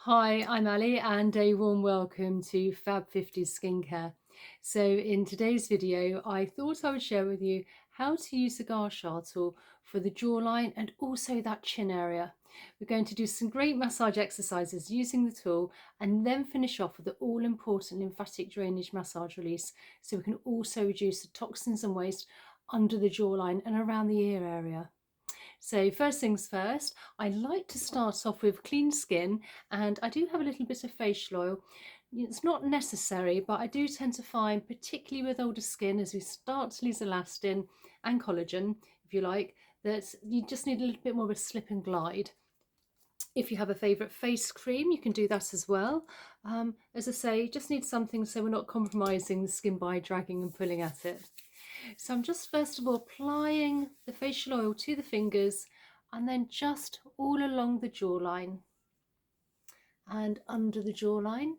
Hi, I'm Ali and a warm welcome to Fab 50s Skincare. So in today's video, I thought I would share with you how to use the Gua Sha tool for the jawline and also that chin area. We're going to do some great massage exercises using the tool and then finish off with the all-important lymphatic drainage massage release, so we can also reduce the toxins and waste under the jawline and around the ear area. So first things first, I like to start off with clean skin, and I do have a little bit of facial oil. It's not necessary, but I do tend to find, particularly with older skin, as we start to lose elastin and collagen, if you like, that you just need a little bit more of a slip and glide. If you have a favourite face cream, you can do that as well. As I say, just need something so we're not compromising the skin by dragging and pulling at it. So I'm just first of all applying the facial oil to the fingers and then just all along the jawline and under the jawline,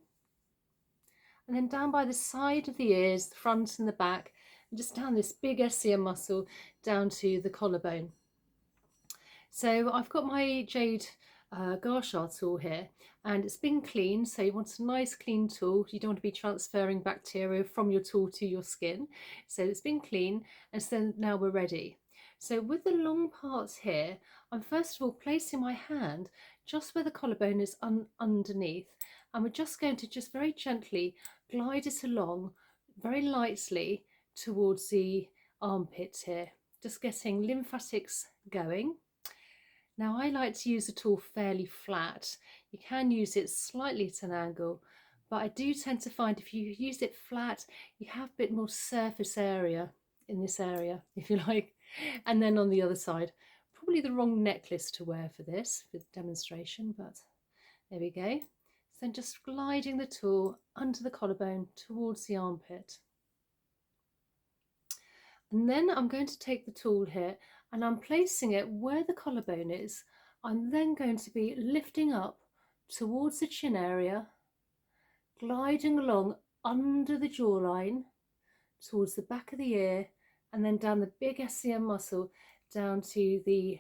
and then down by the side of the ears, the front and the back, and just down this big SCM muscle down to the collarbone. So I've got my jade Gua Sha tool here, and it's been cleaned, so you want a nice clean tool. You don't want to be transferring bacteria from your tool to your skin. So it's been clean, and so now we're ready. So with the long parts here, I'm first of all placing my hand just where the collarbone is underneath, and we're just going to just very gently glide it along very lightly towards the armpits here, just getting lymphatics going. Now I like to use the tool fairly flat. You can use it slightly at an angle, but I do tend to find if you use it flat, you have a bit more surface area in this area, if you like. And then on the other side, probably the wrong necklace to wear for this, for the demonstration, but there we go. So then just gliding the tool under the collarbone towards the armpit. And then I'm going to take the tool here and I'm placing it where the collarbone is. I'm then going to be lifting up towards the chin area, gliding along under the jawline, towards the back of the ear, and then down the big SCM muscle down to the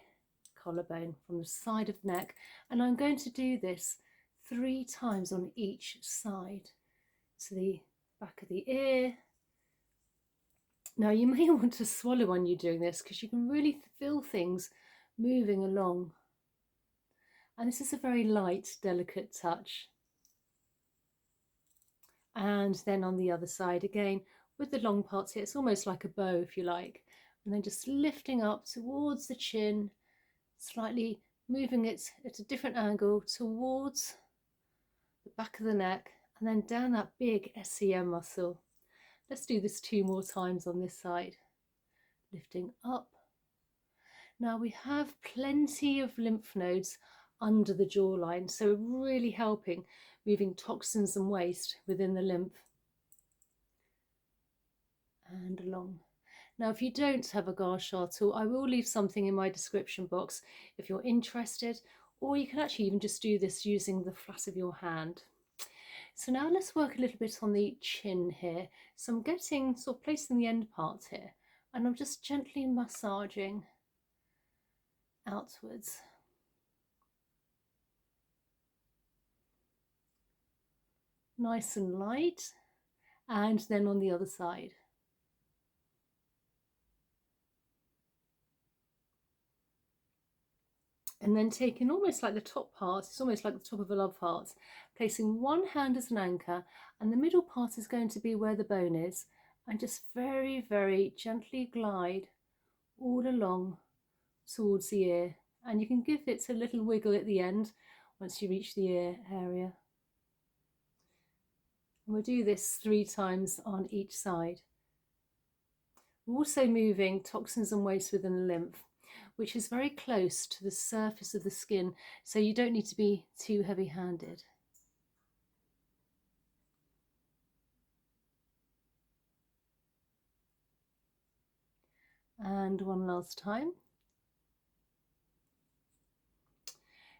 collarbone from the side of the neck. And I'm going to do this 3 times on each side, to the back of the ear. Now you may want to swallow when you're doing this because you can really feel things moving along. And this is a very light, delicate touch. And then on the other side again, with the long parts here, it's almost like a bow if you like. And then just lifting up towards the chin, slightly moving it at a different angle towards the back of the neck, and then down that big SCM muscle. Let's do this 2 more times on this side. Lifting up. Now we have plenty of lymph nodes under the jawline, so really helping moving toxins and waste within the lymph. And along. Now if you don't have a Gua Sha tool, I will leave something in my description box if you're interested, or you can actually even just do this using the flat of your hand. So now let's work a little bit on the chin here. So I'm getting, sort of placing the end parts here, and I'm just gently massaging outwards. Nice and light, and then on the other side. And then taking almost like the top part, it's almost like the top of a love heart, placing one hand as an anchor, and the middle part is going to be where the bone is, and just very, very gently glide all along towards the ear. And you can give it a little wiggle at the end once you reach the ear area. And we'll do this 3 times on each side. We're also moving toxins and waste within the lymph, which is very close to the surface of the skin, so you don't need to be too heavy-handed. And one last time.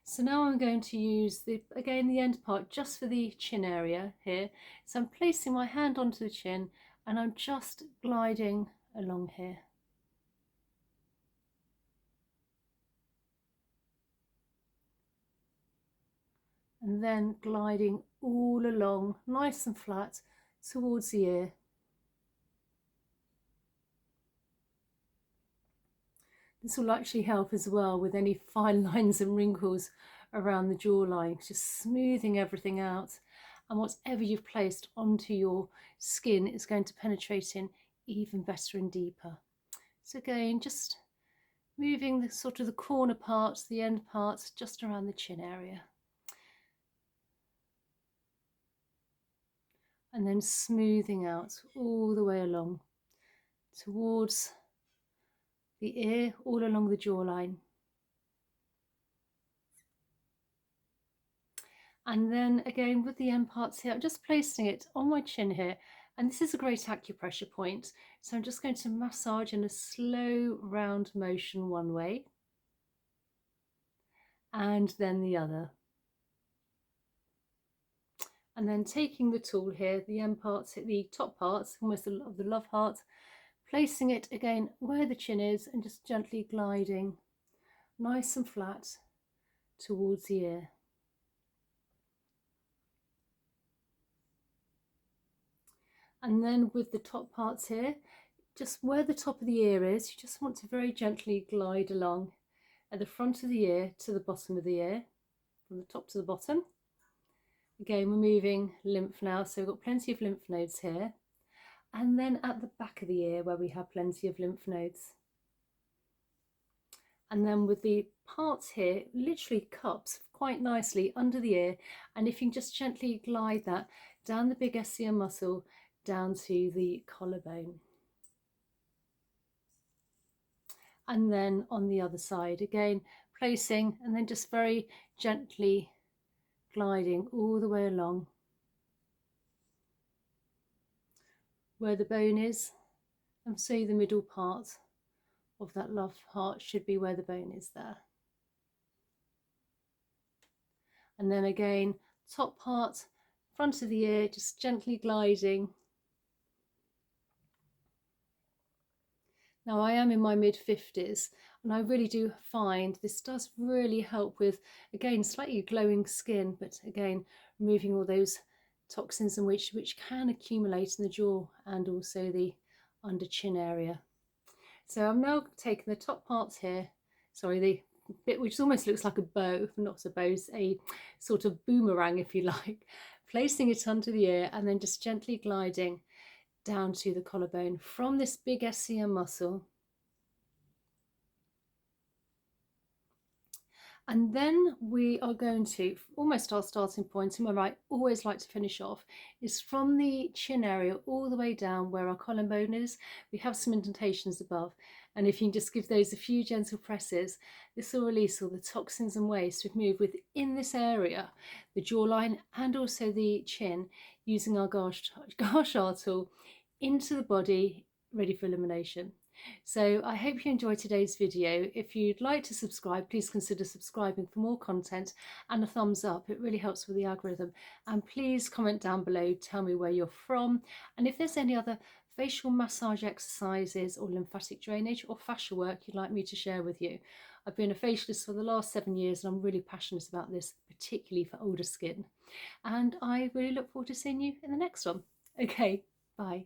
So now I'm going to use again the end part just for the chin area here. So I'm placing my hand onto the chin and I'm just gliding along here. and then gliding all along, nice and flat, towards the ear. This will actually help as well with any fine lines and wrinkles around the jawline, just smoothing everything out. And whatever you've placed onto your skin is going to penetrate in even better and deeper. So again, just moving the sort of the corner parts, the end parts, just around the chin area. And then smoothing out all the way along towards the ear, all along the jawline. And then again with the end parts here, I'm just placing it on my chin here, and this is a great acupressure point. So I'm just going to massage in a slow round motion one way and then the other. And then taking the tool here, the end parts, the top parts, almost of the love heart, placing it again where the chin is and just gently gliding nice and flat towards the ear. And then with the top parts here, just where the top of the ear is, you just want to very gently glide along at the front of the ear to the bottom of the ear, from the top to the bottom. Again, we're moving lymph now, so we've got plenty of lymph nodes here. And then at the back of the ear where we have plenty of lymph nodes. And then with the parts here, literally cups quite nicely under the ear. And if you can just gently glide that down the big SCM muscle, down to the collarbone. And then on the other side, again, placing and then just very gently gliding all the way along where the bone is, and so the middle part of that love heart should be where the bone is there. And then again, top part, front of the ear, just gently gliding. Now I am in my mid-50s and I really do find this does really help with, again, slightly glowing skin, but again, removing all those toxins and which can accumulate in the jaw and also the under chin area. So I'm now taking the top parts here, sorry, the bit which almost looks like a bow, not a bow, it's a sort of boomerang if you like, placing it under the ear and then just gently gliding down to the collarbone from this big SCM muscle. And then we are going to, almost our starting point, and where I always like to finish off, is from the chin area all the way down where our collarbone is. We have some indentations above, and if you can just give those a few gentle presses, this will release all the toxins and waste we've moved within this area, the jawline and also the chin, using our Gua Sha tool into the body, ready for elimination. So I hope you enjoyed today's video. If you'd like to subscribe, please consider subscribing for more content, and a thumbs up. It really helps with the algorithm. And please comment down below, tell me where you're from, and if there's any other facial massage exercises or lymphatic drainage or fascia work you'd like me to share with you. I've been a facialist for the last 7 years and I'm really passionate about this, particularly for older skin. And I really look forward to seeing you in the next one. Okay, bye.